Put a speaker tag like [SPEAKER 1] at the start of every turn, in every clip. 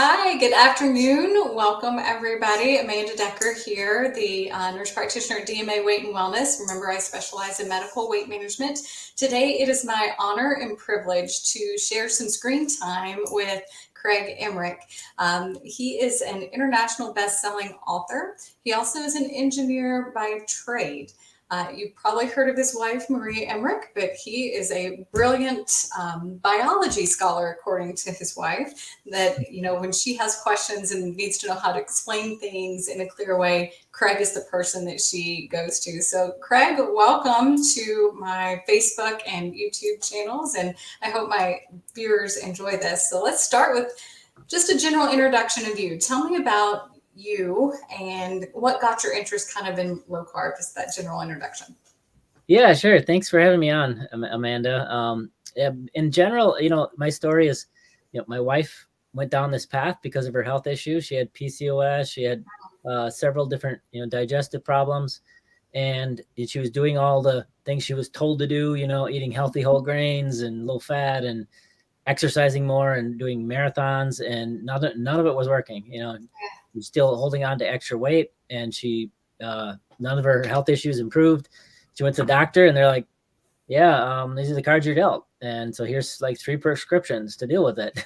[SPEAKER 1] Hi, good afternoon. Welcome, everybody. Amanda Decker here, the nurse practitioner at DMA Weight and Wellness. Remember, I specialize in medical weight management. Today, it is my honor and privilege to share some screen time with Craig Emmerich. He is an international best-selling author. He also is an engineer by trade. You've probably heard of his wife, Maria Emmerich, but he is a brilliant biology scholar, according to his wife, that, when she has questions and needs to know how to explain things in a clear way, Craig is the person that she goes to. So, Craig, welcome to my Facebook and YouTube channels, and I hope my viewers enjoy this. So let's start with just a general introduction of you. Tell me about you and what got your interest kind of in low carb, just that general introduction.
[SPEAKER 2] Yeah, sure. Thanks for having me on, Amanda. In general, my story is, my wife went down this path because of her health issues. She had PCOS. She had several different, digestive problems, and she was doing all the things she was told to do, eating healthy whole grains and low fat and exercising more and doing marathons, and none of it was working. She's still holding on to extra weight, and none of her health issues improved. She went to the doctor, and they're like, yeah, these are the cards you're dealt. And so here's like 3 prescriptions to deal with it.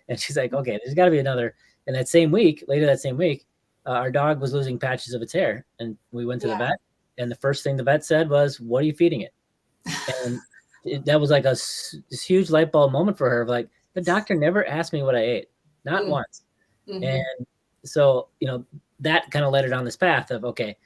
[SPEAKER 2] And she's like, okay, there's got to be another. And later that same week, our dog was losing patches of its hair. And we went to the vet. And the first thing the vet said was, what are you feeding it? And that was like this huge light bulb moment for her. Like, the doctor never asked me what I ate, not once. Mm-hmm. And so, that kind of led her down this path of, okay,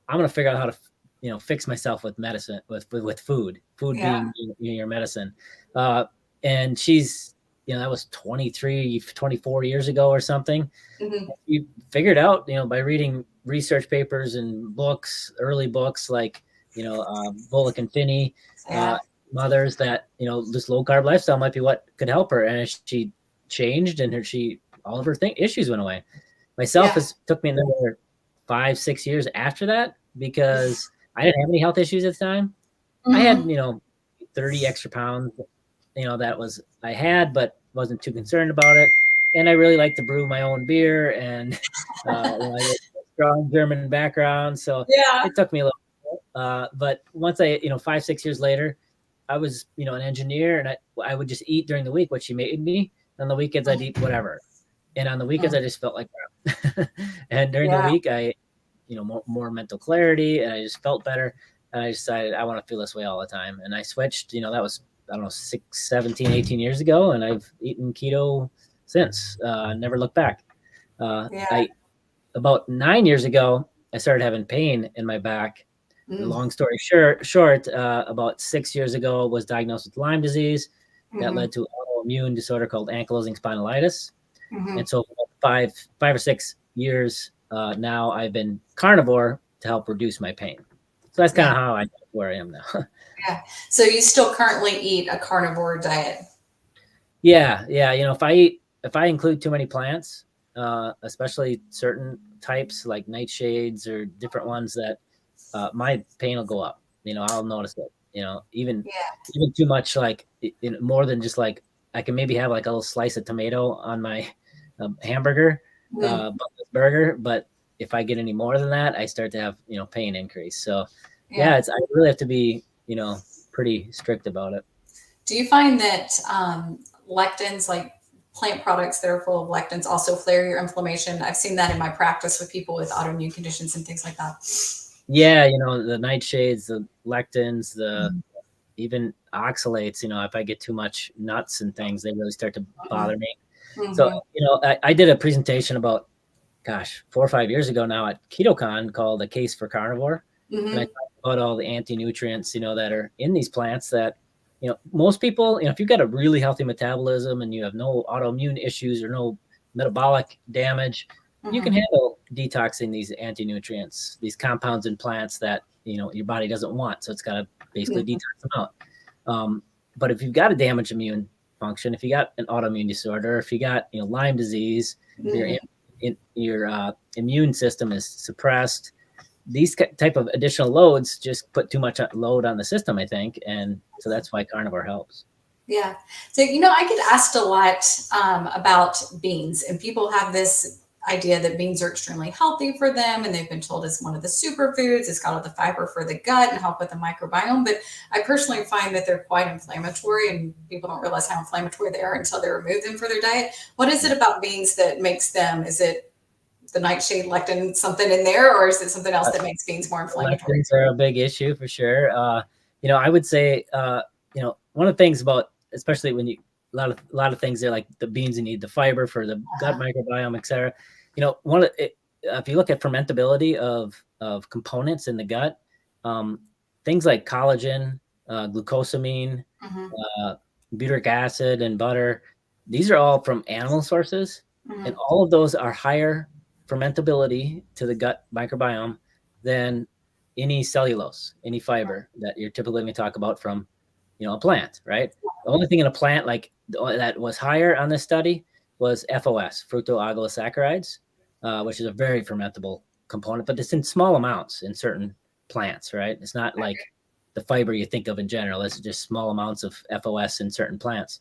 [SPEAKER 2] I'm going to figure out how to fix myself with medicine, with food being your medicine. And she's, that was 24 years ago or something. Mm-hmm. You figured out, by reading research papers and early books, like, Bullock and Finney, mothers, that, this low carb lifestyle might be what could help her. And she changed, and all of her issues went away. Myself, it took me another 5-6 years after that, because I didn't have any health issues at the time. Mm-hmm. I had, 30 extra pounds, I had, but wasn't too concerned about it. And I really like to brew my own beer, and I have a strong German background. So it took me a little bit. But once 5-6 years later, I was, an engineer, and I would just eat during the week what she made me. On the weekends, I'd eat whatever. And on the weekends, I just felt like crap. And during the week, I more mental clarity, and I just felt better. And I decided I want to feel this way all the time. And I switched, that was, 17, 18 years ago. And I've eaten keto since, never looked back. About 9 years ago, I started having pain in my back. Long story short, about 6 years ago, was diagnosed with Lyme disease. That led to autoimmune disorder called ankylosing spondylitis. And so for 5 or 6 years, now I've been carnivore to help reduce my pain. So that's kind of how I got to where I am now.
[SPEAKER 1] So you still currently eat a carnivore diet?
[SPEAKER 2] Yeah. If I include too many plants, especially certain types like nightshades or different ones, that my pain will go up. I'll notice it. Even too much, like more than just like I can maybe have like a little slice of tomato on my hamburger. Burger, but if I get any more than that, I start to have pain increase. So I really have to be pretty strict about it.
[SPEAKER 1] Do you find that lectins, like plant products that are full of lectins, also flare your inflammation? I've seen that in my practice with people with autoimmune conditions and things like that.
[SPEAKER 2] Yeah, the nightshades, the lectins, even oxalates. If I get too much nuts and things, they really start to bother me. Mm-hmm. So, I did a presentation about, 4 or 5 years ago now at KetoCon called A Case for Carnivore. Mm-hmm. And I talked about all the anti-nutrients, that are in these plants that, most people, if you've got a really healthy metabolism and you have no autoimmune issues or no metabolic damage, you can handle detoxing these anti-nutrients, these compounds in plants that, your body doesn't want. So it's got to basically detox them out. But if you've got a damaged immune function, if you got an autoimmune disorder, if you got Lyme disease, your immune system is suppressed, these type of additional loads just put too much load on the system, I think, and so that's why carnivore helps.
[SPEAKER 1] Yeah. So, I get asked a lot about beans, and people have this idea that beans are extremely healthy for them, and they've been told it's one of the superfoods. It's got all the fiber for the gut and help with the microbiome. But I personally find that they're quite inflammatory, and people don't realize how inflammatory they are until they remove them from their diet. What is it about beans that makes them? Is it the nightshade lectin something in there, or is it something else that makes beans more inflammatory?
[SPEAKER 2] Lectins are a big issue for sure. I would say, one of the things about, especially when a lot of things there, like the beans, you need the fiber for the gut microbiome, et cetera. If you look at fermentability of components in the gut, things like collagen, glucosamine,
[SPEAKER 1] Mm-hmm.
[SPEAKER 2] butyric acid, and butter, these are all from animal sources,
[SPEAKER 1] Mm-hmm.
[SPEAKER 2] and all of those are higher fermentability to the gut microbiome than any cellulose, any fiber that you're typically going to talk about from, a plant, right? The only thing in a plant that was higher on this study was FOS, fructooligosaccharides, which is a very fermentable component, but it's in small amounts in certain plants, right? It's not like the fiber you think of in general. It's just small amounts of FOS in certain plants.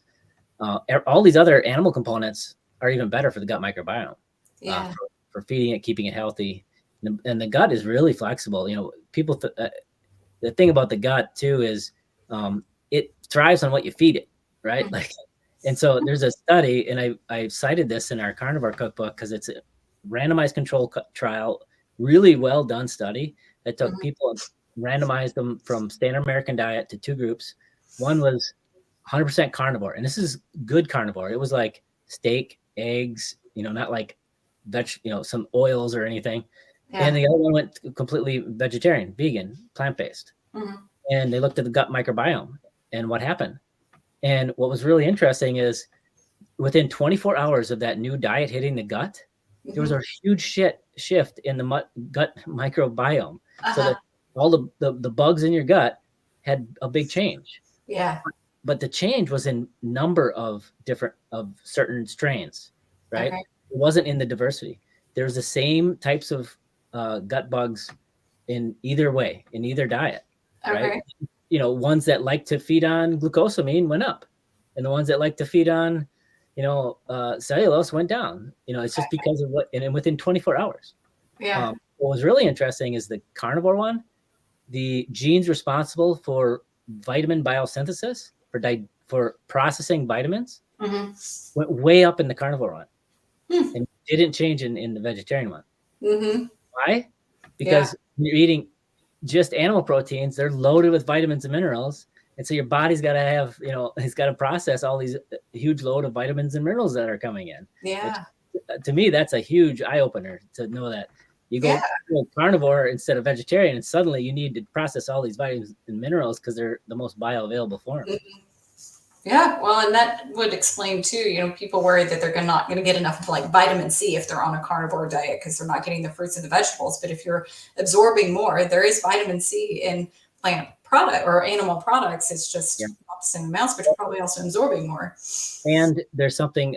[SPEAKER 2] All these other animal components are even better for the gut microbiome,
[SPEAKER 1] Yeah.
[SPEAKER 2] for feeding it, keeping it healthy. And the gut is really flexible. People, the thing about the gut too is it thrives on what you feed it, right? And so there's a study, and I cited this in our Carnivore Cookbook because it's a randomized control trial, really well done study that took people and randomized them from standard American diet to two groups. One was 100% carnivore, and this is good carnivore. It was like steak, eggs, not like some oils or anything.
[SPEAKER 1] Yeah.
[SPEAKER 2] And the other one went completely vegetarian, vegan, plant-based.
[SPEAKER 1] Mm-hmm.
[SPEAKER 2] And they looked at the gut microbiome and what happened. And what was really interesting is within 24 hours of that new diet hitting the gut, there was a huge shift in the gut microbiome. So that all the bugs in your gut had a big change.
[SPEAKER 1] Yeah.
[SPEAKER 2] But the change was in number of certain strains, right?
[SPEAKER 1] Okay.
[SPEAKER 2] It wasn't in the diversity. There's the same types of gut bugs in either way, in either diet, right?
[SPEAKER 1] Okay.
[SPEAKER 2] Ones that like to feed on glucosamine went up, and the ones that like to feed on, cellulose went down. It's just because of and then within 24 hours.
[SPEAKER 1] Yeah.
[SPEAKER 2] What was really interesting is the carnivore one, the genes responsible for vitamin biosynthesis, for processing vitamins, went way up in the carnivore one and didn't change in the vegetarian one. Why? Because you're eating just animal proteins, they're loaded with vitamins and minerals. And so your body's got to have, it's got to process all these huge load of vitamins and minerals that are coming in.
[SPEAKER 1] Yeah.
[SPEAKER 2] Which, to me, that's a huge eye opener to know that you go carnivore instead of vegetarian, and suddenly you need to process all these vitamins and minerals because they're the most bioavailable form.
[SPEAKER 1] Yeah, well, and that would explain too, people worry that they're not going to get enough of like vitamin C if they're on a carnivore diet because they're not getting the fruits and the vegetables. But if you're absorbing more, there is vitamin C in plant product or animal products. It's just not the same amounts, but you're probably also absorbing more.
[SPEAKER 2] And there's something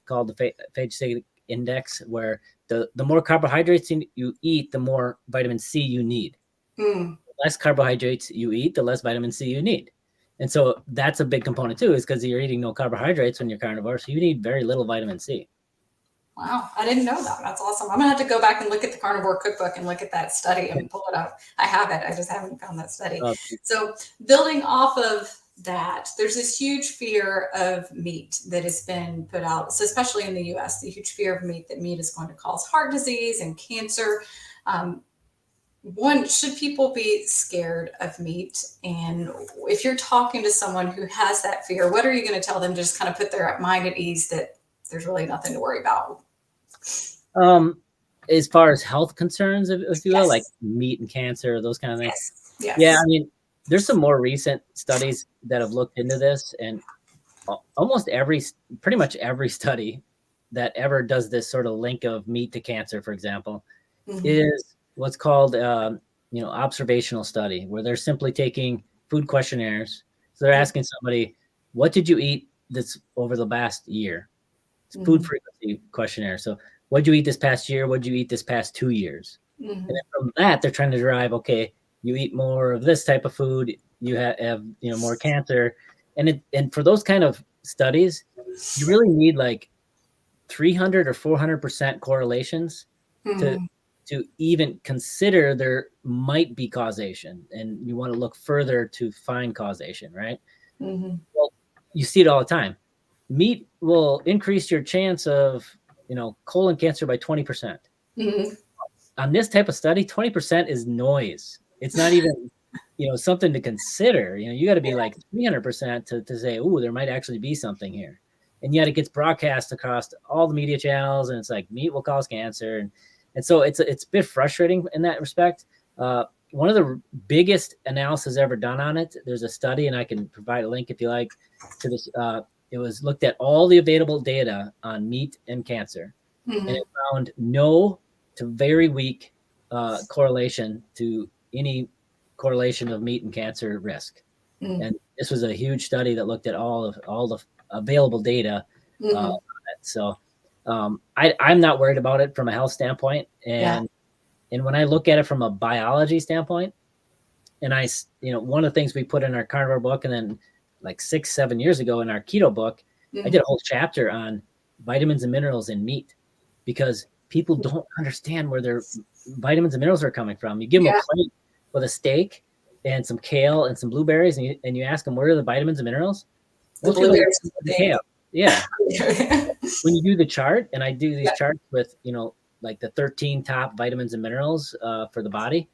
[SPEAKER 2] called the phagocytic index, where the more carbohydrates you eat, the more vitamin C you need. The less carbohydrates you eat, the less vitamin C you need. And so that's a big component too, is because you're eating no carbohydrates when you're carnivore. So you need very little vitamin C.
[SPEAKER 1] Wow, I didn't know that. That's awesome. I'm gonna have to go back and look at the Carnivore Cookbook and look at that study and pull it up. I have it. I just haven't found that study. So building off of that, there's this huge fear of meat that has been put out, so especially in the US, the huge fear of meat, that meat is going to cause heart disease and cancer. One, should people be scared of meat? And if you're talking to someone who has that fear, what are you going to tell them to just kind of put their mind at ease that there's really nothing to worry about?
[SPEAKER 2] As far as health concerns, if you will, like meat and cancer, those kind of things.
[SPEAKER 1] Yes.
[SPEAKER 2] Yeah, I mean, there's some more recent studies that have looked into this, and pretty much every study that ever does this sort of link of meat to cancer, for example, is what's called observational study, where they're simply taking food questionnaires. So they're asking somebody, what did you eat this over the last year? It's food frequency questionnaire. So what did you eat this past year? What did you eat this past 2 years? And then from that, they're trying to derive, okay, you eat more of this type of food, you have more cancer. And for those kind of studies, you really need like 300 or 400% correlations to
[SPEAKER 1] Mm-hmm.
[SPEAKER 2] to even consider there might be causation, and you want to look further to find causation, right?
[SPEAKER 1] Mm-hmm.
[SPEAKER 2] Well, you see it all the time. Meat will increase your chance of, colon cancer by 20%.
[SPEAKER 1] Mm-hmm.
[SPEAKER 2] On this type of study, 20% is noise. It's not even, something to consider. You got to be like 300% to say, oh, there might actually be something here. And yet it gets broadcast across all the media channels, and it's like meat will cause cancer. And so it's a bit frustrating in that respect. One of the biggest analysis ever done on it, there's a study, and I can provide a link if you like to this. It was looked at all the available data on meat and cancer, and
[SPEAKER 1] Mm-hmm.
[SPEAKER 2] it found no to very weak correlation to any correlation of meat and cancer risk. And this was a huge study that looked at all the available data.
[SPEAKER 1] Mm-hmm.
[SPEAKER 2] So I'm not worried about it from a health standpoint,
[SPEAKER 1] Yeah.
[SPEAKER 2] and when I look at it from a biology standpoint, and one of the things we put in our carnivore book, and then like 6-7 years ago in our keto book, I
[SPEAKER 1] Mm-hmm.
[SPEAKER 2] did a whole chapter on vitamins and minerals in meat, because people don't understand where their vitamins and minerals are coming from. You give them a
[SPEAKER 1] Yeah.
[SPEAKER 2] plate with a steak and some kale and some blueberries, and you ask them, where are the vitamins and minerals?
[SPEAKER 1] The
[SPEAKER 2] Most people
[SPEAKER 1] blueberries is
[SPEAKER 2] the
[SPEAKER 1] the
[SPEAKER 2] kale. Yeah.
[SPEAKER 1] thing.
[SPEAKER 2] When you do the chart, and I do these
[SPEAKER 1] Yeah.
[SPEAKER 2] charts with, like the 13 top vitamins and minerals for the body,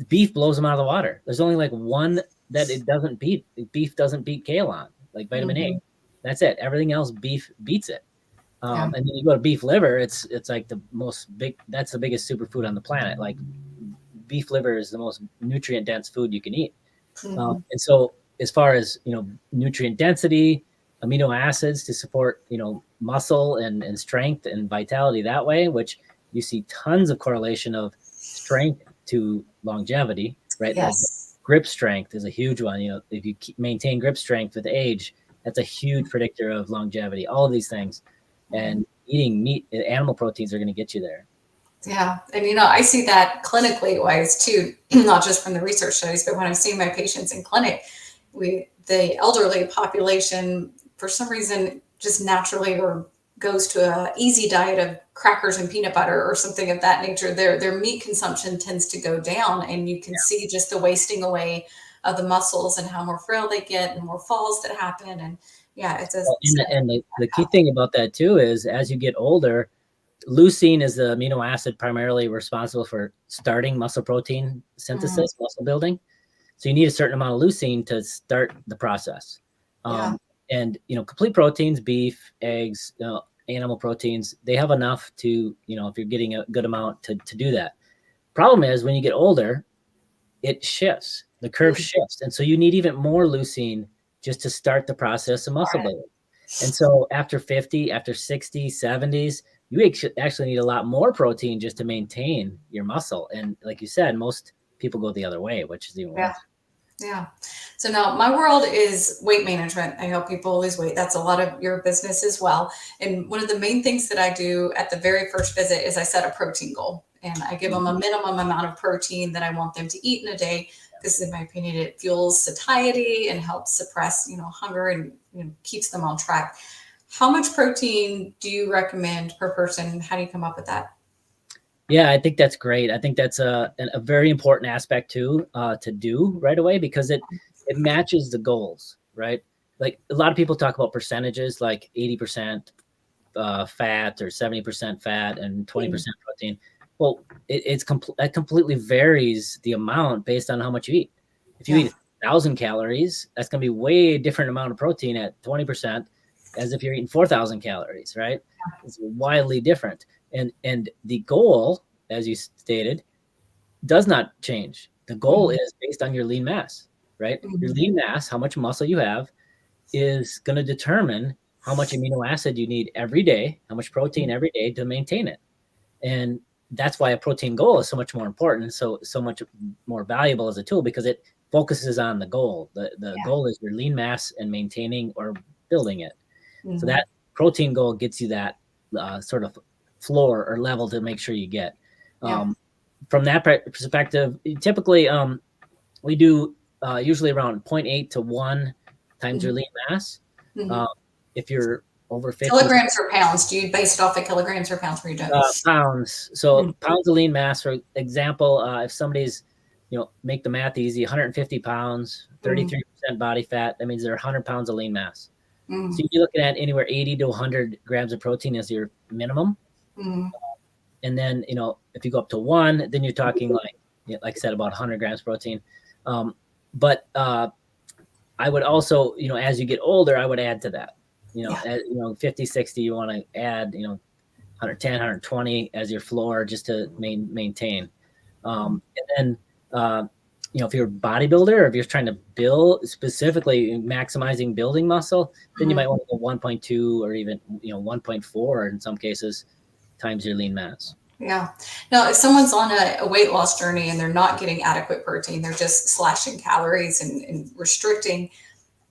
[SPEAKER 2] beef blows them out of the water. There's only like one that it doesn't beat. Beef doesn't beat kale on, like vitamin A.
[SPEAKER 1] Mm-hmm.
[SPEAKER 2] That's it. Everything else, beef beats it.
[SPEAKER 1] Yeah.
[SPEAKER 2] And then you go to beef liver. It's like that's the biggest superfood on the planet. Like beef liver is the most nutrient dense food you can eat.
[SPEAKER 1] Mm-hmm.
[SPEAKER 2] And so as far as, nutrient density, amino acids to support, muscle and strength and vitality that way, which you see tons of correlation of strength to longevity, right? Like
[SPEAKER 1] Yes.
[SPEAKER 2] grip strength is a huge one. If you maintain grip strength with age, that's a huge predictor of longevity. All of these things,
[SPEAKER 1] Mm-hmm.
[SPEAKER 2] and eating meat, animal proteins are going to get you there.
[SPEAKER 1] Yeah. And I see that clinically wise too, not just from the research studies, but when I'm seeing my patients in clinic, the elderly population, for some reason, just naturally or goes to a easy diet of crackers and peanut butter or something of that nature. Their meat consumption tends to go down, and you can see just the wasting away of the muscles and how more frail they get and more falls that happen. And yeah, it's a
[SPEAKER 2] Well, and the key thing about that too is, as you get older, leucine is the amino acid primarily responsible for starting muscle protein
[SPEAKER 1] mm,
[SPEAKER 2] synthesis, muscle building. So you need a certain amount of leucine to start the process.
[SPEAKER 1] yeah,
[SPEAKER 2] And complete proteins, beef, eggs, animal proteins, they have enough to, if you're getting a good amount to do that. Problem is, when you get older, it shifts. The curve
[SPEAKER 1] mm,
[SPEAKER 2] shifts, and so you need even more leucine just to start the process of muscle
[SPEAKER 1] got it.
[SPEAKER 2] building. And so after 50, after 60, 70s, you actually need a lot more protein just to maintain your muscle. And like you said, most people go the other way, which is even
[SPEAKER 1] Yeah.
[SPEAKER 2] worse.
[SPEAKER 1] Yeah. So now my world is weight management. I help people lose weight. That's a lot of your business as well. And one of the main things that I do at the very first visit is I set a protein goal, and I give them a minimum amount of protein that I want them to eat in a day. Because in my opinion, it fuels satiety and helps suppress, hunger, and keeps them on track. How much protein do you recommend per person? How do you come up with that?
[SPEAKER 2] Yeah, I think that's great. I think that's a very important aspect too, to do right away, because it matches the goals, right? Like a lot of people talk about percentages, like 80% fat or 70% fat and 20% protein. Well, that completely varies the amount based on how much you eat. If you
[SPEAKER 1] Yeah.
[SPEAKER 2] eat 1,000 calories, that's going to be way different amount of protein at 20% as if you're eating 4,000 calories, right? It's wildly different. And the goal, as you stated, does not change. The goal
[SPEAKER 1] Mhm.
[SPEAKER 2] is based on your lean mass, right? Your
[SPEAKER 1] Mhm.
[SPEAKER 2] lean mass, how much muscle you have, is going to determine how much amino acid you need every day, how much protein every day to maintain it. And that's why a protein goal is so much more important and so much more valuable as a tool, because it focuses on the goal. The
[SPEAKER 1] Yeah.
[SPEAKER 2] goal is your lean mass and maintaining or building it. So
[SPEAKER 1] Mhm.
[SPEAKER 2] that protein goal gets you that sort of floor or level to make sure you get.
[SPEAKER 1] Yeah.
[SPEAKER 2] Um, from that perspective, typically we do usually around 0.8 to 1 times your lean mass.
[SPEAKER 1] Mm-hmm.
[SPEAKER 2] If you're over 50
[SPEAKER 1] kilograms or pounds, do you base it off of kilograms or pounds where you don't?
[SPEAKER 2] Pounds. So pounds of lean mass, for example, if somebody's, make the math easy, 150 pounds, 33% body fat, that means they're 100 pounds of lean mass. So you're looking at anywhere 80 to 100 grams of protein as your minimum. And then, if you go up to 1, then you're talking like I said, about 100 grams protein. But I would also, as you get older, I would add to that. At 50, 60, you want to add, 110, 120 as your floor just to maintain. And then, if you're a bodybuilder or if you're trying to build, specifically maximizing building muscle, then you might want to go 1.2 or even, 1.4 in some cases times your lean mass.
[SPEAKER 1] Yeah. Now, if someone's on a weight loss journey and they're not getting adequate protein, they're just slashing calories and restricting,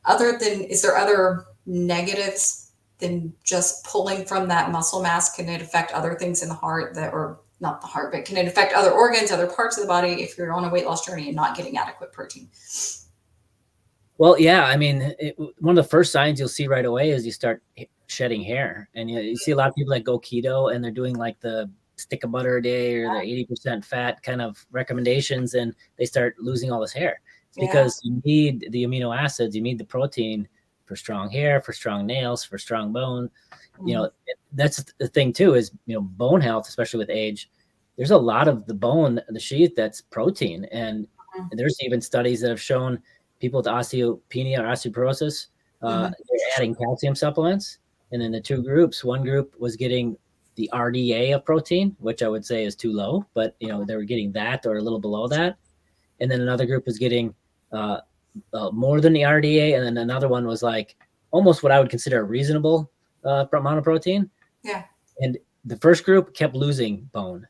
[SPEAKER 1] is there other negatives than just pulling from that muscle mass? Can it affect other things in the heart or not the heart, but can it affect other organs, other parts of the body if you're on a weight loss journey and not getting adequate protein?
[SPEAKER 2] Well, yeah. I mean, one of the first signs you'll see right away is you start shedding hair. And you see a lot of people that go keto and they're doing like the stick of butter a day or the 80% fat kind of recommendations, and they start losing all this hair. It's because you need the amino acids, you need the protein for strong hair, for strong nails, for strong bone. That's the thing too, is, bone health, especially with age, there's a lot of the bone, the sheath, that's protein. And there's even studies that have shown people with osteopenia or osteoporosis, they're adding calcium supplements. And in the two groups, one group was getting the RDA of protein, which I would say is too low, but they were getting that or a little below that. And then another group was getting more than the RDA. And then another one was like almost what I would consider a reasonable amount of protein.
[SPEAKER 1] Yeah.
[SPEAKER 2] And the first group kept losing bone,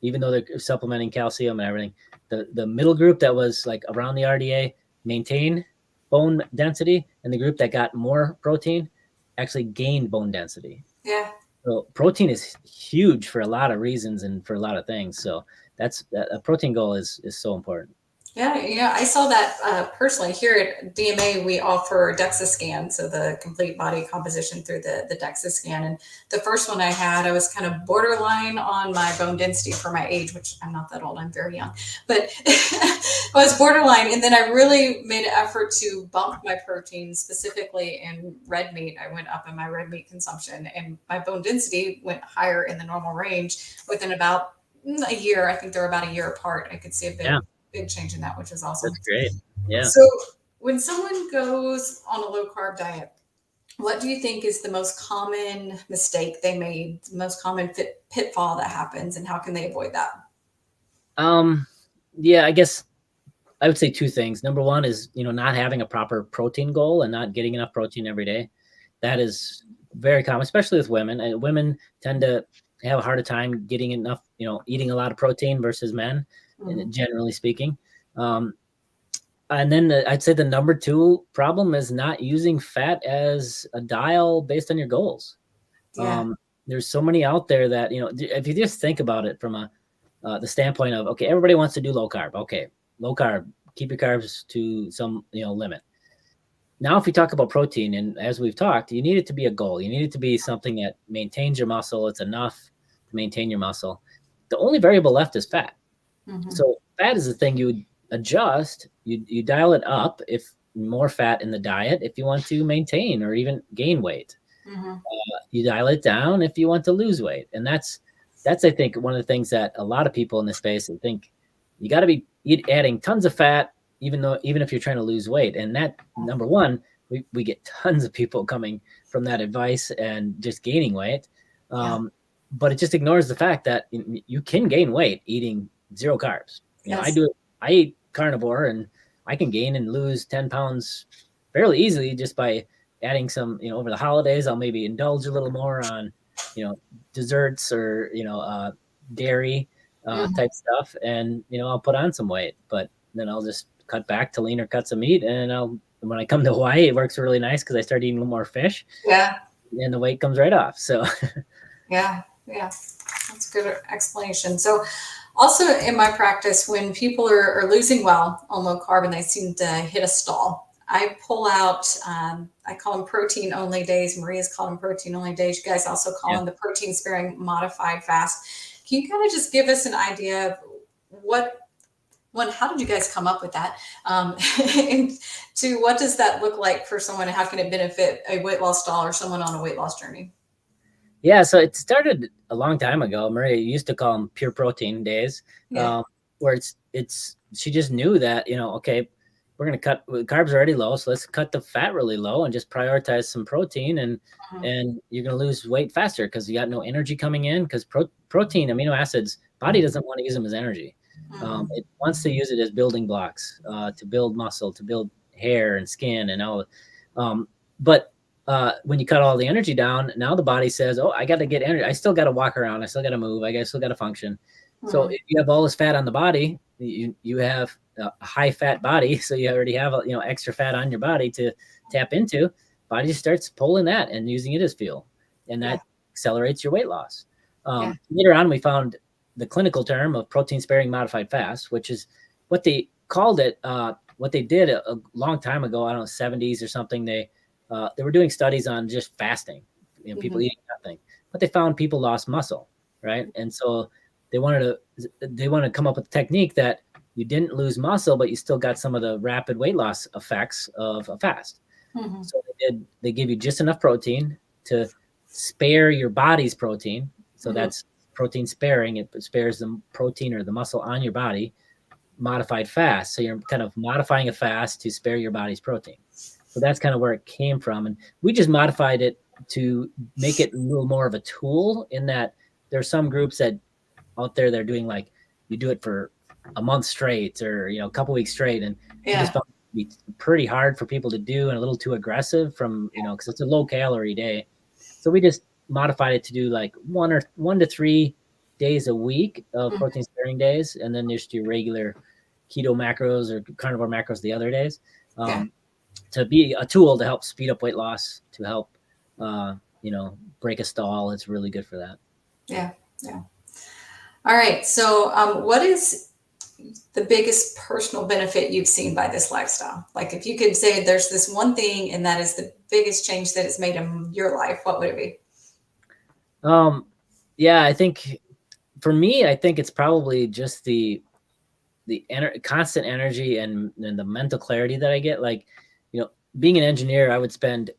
[SPEAKER 2] even though they're supplementing calcium and everything. The middle group that was like around the RDA maintained bone density, and the group that got more protein actually gained bone density.
[SPEAKER 1] Yeah.
[SPEAKER 2] So protein is huge for a lot of reasons and for a lot of things. So that's a protein goal is so important.
[SPEAKER 1] Yeah, I saw that personally. Here at DMA, we offer DEXA scan, so the complete body composition through the DEXA scan. And the first one I had, I was kind of borderline on my bone density for my age, which I'm not that old, I'm very young, but I was borderline. And then I really made an effort to bump my protein, specifically in red meat. I went up in my red meat consumption, and my bone density went higher in the normal range within about a year. I think they're about a year apart. I could see a big change in that, which is awesome.
[SPEAKER 2] That's great. Yeah.
[SPEAKER 1] So when someone goes on a low carb diet, what do you think is the most common mistake they made, the most common pitfall that happens, and how can they avoid that?
[SPEAKER 2] Yeah, I guess I would say two things. Number one is, not having a proper protein goal and not getting enough protein every day. That is very common, especially with women. And women tend to have a harder time getting enough, eating a lot of protein versus men. Generally speaking. And then I'd say the number two problem is not using fat as a dial based on your goals. Yeah. There's so many out there that, if you just think about it from the standpoint of, okay, everybody wants to do low carb. Okay, low carb, keep your carbs to some, limit. Now, if we talk about protein, and as we've talked, you need it to be a goal. You need it to be something that maintains your muscle. It's enough to maintain your muscle. The only variable left is fat. So fat is the thing you would adjust. You dial it up if more fat in the diet if you want to maintain or even gain weight. You dial it down if you want to lose weight. And that's I think one of the things that a lot of people in this space think you got to be adding tons of fat even if you're trying to lose weight. And that, number one, we get tons of people coming from that advice and just gaining weight. But it just ignores the fact that you can gain weight eating zero carbs. I eat carnivore, and I can gain and lose 10 pounds fairly easily just by adding some, over the holidays, I'll maybe indulge a little more on, desserts or, dairy type stuff. And, I'll put on some weight, but then I'll just cut back to leaner cuts of meat. And when I come to Hawaii, it works really nice because I start eating a little more fish. Yeah. And the weight comes right off. So
[SPEAKER 1] yeah. That's a good explanation. So also in my practice, when people are losing well on low carb and they seem to hit a stall, I pull out, I call them protein only days. Maria's call them protein only days. You guys also call
[SPEAKER 2] Yeah.
[SPEAKER 1] them the protein sparing modified fast. Can you kind of just give us an idea of how did you guys come up with that? And two, what does that look like for someone? How can it benefit a weight loss doll or someone on a weight loss journey?
[SPEAKER 2] Yeah, so it started a long time ago. Maria used to call them pure protein days,
[SPEAKER 1] Yeah.
[SPEAKER 2] where she just knew that, okay, we're going to cut carbs are already low, so let's cut the fat really low and just prioritize some protein, and you're going to lose weight faster because you got no energy coming in, because protein, amino acids, body doesn't want to use them as energy. It wants to use it as building blocks, to build muscle, to build hair and skin and all. But when you cut all the energy down, now the body says, oh, I got to get energy. I still got to walk around. I still got to move. I still got to function. So if you have all this fat on the body, you have a high fat body. So you already have extra fat on your body to tap into. Body just starts pulling that and using it as fuel, and that accelerates your weight loss. Later on, we found the clinical term of protein sparing modified fast, which is what they called it. What they did a long time ago, I don't know, 70s or something. They were doing studies on just fasting, people eating nothing, but they found people lost muscle, right? And so they wanted to come up with a technique that you didn't lose muscle, but you still got some of the rapid weight loss effects of a fast. So they give you just enough protein to spare your body's protein. So that's protein sparing. It spares the protein or the muscle on your body. Modified fast. So you're kind of modifying a fast to spare your body's protein. So that's kind of where it came from. And we just modified it to make it a little more of a tool, in that there are some groups that out there, they're doing like, you do it for a month straight, or, a couple weeks straight. And we just found it to be pretty hard for people to do, and a little too aggressive because it's a low calorie day. So we just modified it to do like 1 to 3 days a week of protein sparing days. And then just your regular keto macros or carnivore macros the other days. To be a tool to help speed up weight loss, to help, break a stall. It's really good for that.
[SPEAKER 1] Yeah. All right. So what is the biggest personal benefit you've seen by this lifestyle? Like, if you could say there's this one thing and that is the biggest change that it's made in your life, what would it be?
[SPEAKER 2] Yeah, I think for me, it's probably just the constant energy and the mental clarity that I get. Like, being an engineer, I would spend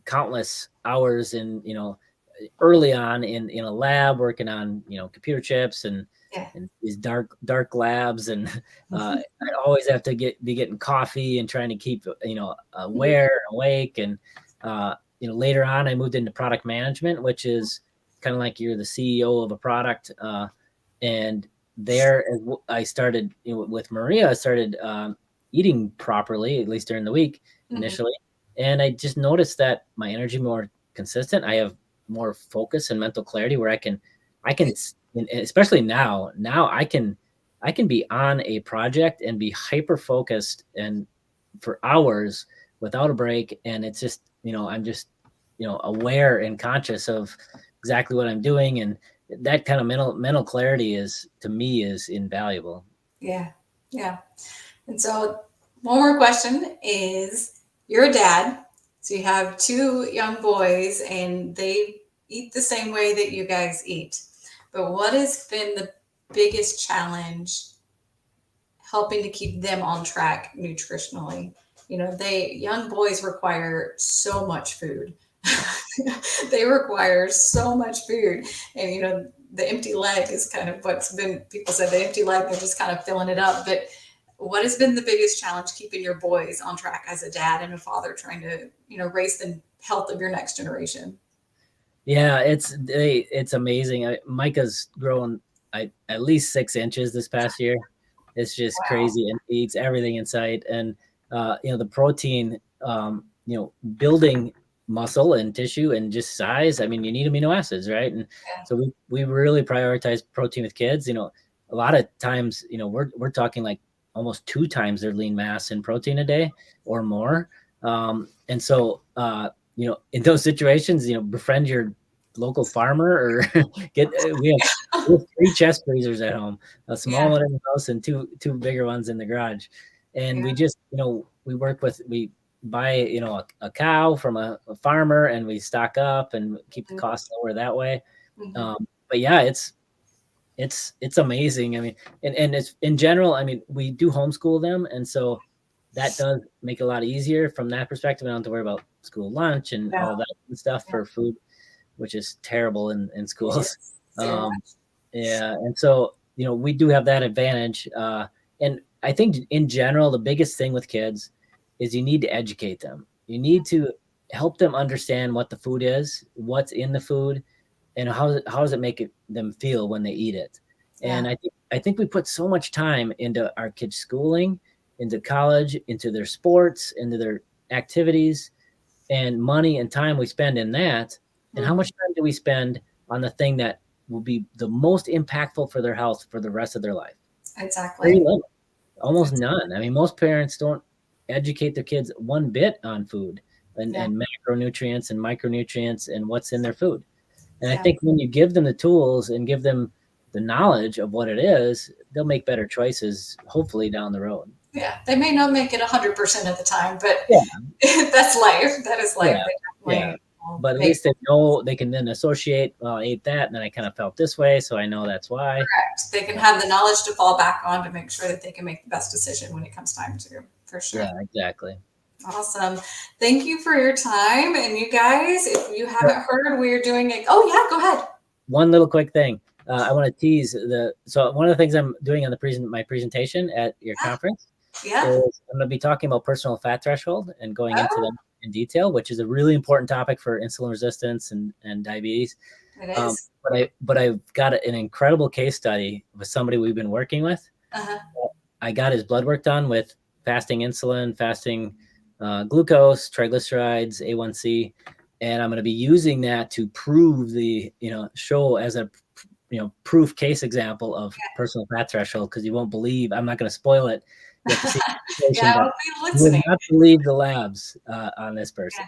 [SPEAKER 2] countless hours early on in a lab working on, computer chips and these dark labs. And I'd always have to be getting coffee and trying to keep, aware, awake. And, later on, I moved into product management, which is kind of like you're the CEO of a product. And there I started, with Maria, I started eating properly, at least during the week initially. And I just noticed that my energy more consistent. I have more focus and mental clarity, where I can, especially now I can be on a project and be hyper focused and for hours without a break. And it's just, I'm just, aware and conscious of exactly what I'm doing. And that kind of mental clarity to me is invaluable.
[SPEAKER 1] Yeah. And so one more question is, you're a dad, so you have 2 young boys and they eat the same way that you guys eat. But what has been the biggest challenge helping to keep them on track nutritionally? Young boys require so much food. They require so much food. And, the empty leg is kind of what's been, people said the empty leg, they're just kind of filling it up. But what has been the biggest challenge keeping your boys on track as a dad and a father, trying to, raise the health of your next generation?
[SPEAKER 2] Yeah, it's amazing. Micah's grown at least 6 inches this past year. It's just crazy, and eats everything in sight. And the protein, building muscle and tissue and just size. I mean, you need amino acids, right? And so we really prioritize protein with kids. A lot of times, we're talking like almost 2 times their lean mass in protein a day or more. And so in those situations, befriend your local farmer, or we have 3 chest freezers at home, a small one in the house and two bigger ones in the garage. And we just, we buy, a cow from a farmer, and we stock up and keep the costs lower that way. But yeah, it's amazing. I mean, and it's in general, I mean, we do homeschool them. And so that does make it a lot easier from that perspective. I don't have to worry about school lunch and all that stuff for food, which is terrible in schools. Yeah. And so, we do have that advantage. And I think in general, the biggest thing with kids is you need to educate them. You need to help them understand what the food is, what's in the food, and how does it make them feel when they eat it. And I think we put so much time into our kids' schooling, into college, into their sports, into their activities, and money and time we spend in that. And how much time do we spend on the thing that will be the most impactful for their health for the rest of their life?
[SPEAKER 1] Exactly.
[SPEAKER 2] Almost none. I mean, most parents don't educate their kids one bit on food and macronutrients and micronutrients and what's in their food. And I think when you give them the tools and give them the knowledge of what it is, they'll make better choices, hopefully down the road.
[SPEAKER 1] Yeah, they may not make it 100% of the time, but that's life. That is life.
[SPEAKER 2] But at least they know, they can then associate, well, I ate that and then I kind of felt this way, so I know that's why.
[SPEAKER 1] Correct. They can have the knowledge to fall back on to make sure that they can make the best decision when it comes time to, for sure.
[SPEAKER 2] Yeah, exactly.
[SPEAKER 1] Awesome. Thank you for your time. And you guys, if you haven't heard, we're doing it. Oh yeah, go ahead.
[SPEAKER 2] One little quick thing. I want to tease so one of the things I'm doing on my presentation at your conference is I'm going to be talking about personal fat threshold and going into them in detail, which is a really important topic for insulin resistance and diabetes.
[SPEAKER 1] It is.
[SPEAKER 2] But I've got an incredible case study with somebody we've been working with. I got his blood work done with fasting insulin, fasting glucose, triglycerides, A1C, and I'm going to be using that to prove show as a proof case example of personal fat threshold, because you won't believe, I'm not going to spoil it. You have to see
[SPEAKER 1] I'll be listening.
[SPEAKER 2] You will not believe the labs on this person.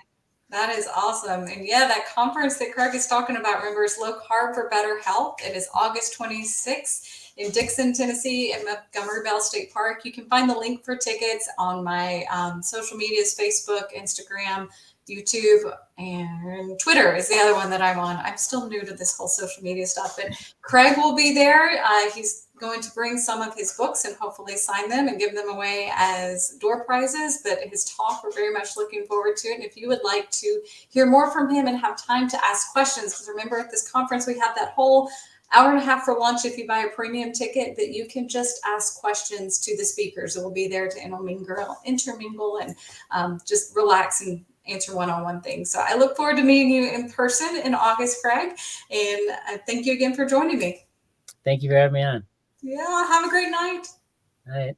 [SPEAKER 1] That is awesome. And that conference that Craig is talking about, remember, is Low Carb for Better Health. It is August 26th in Dixon, Tennessee at Montgomery Bell State Park. You can find the link for tickets on my social medias, Facebook, Instagram, YouTube, and Twitter is the other one that I'm on. I'm still new to this whole social media stuff, but Craig will be there. He's going to bring some of his books and hopefully sign them and give them away as door prizes. But his talk, we're very much looking forward to it. And if you would like to hear more from him and have time to ask questions, because remember at this conference, we have that whole hour and a half for lunch if you buy a premium ticket that you can just ask questions to the speakers. It will be there to intermingle and just relax and answer one-on-one things. So I look forward to meeting you in person in August, Craig. And thank you again for joining me.
[SPEAKER 2] Thank you for having me on.
[SPEAKER 1] Yeah, have a great night.
[SPEAKER 2] All right.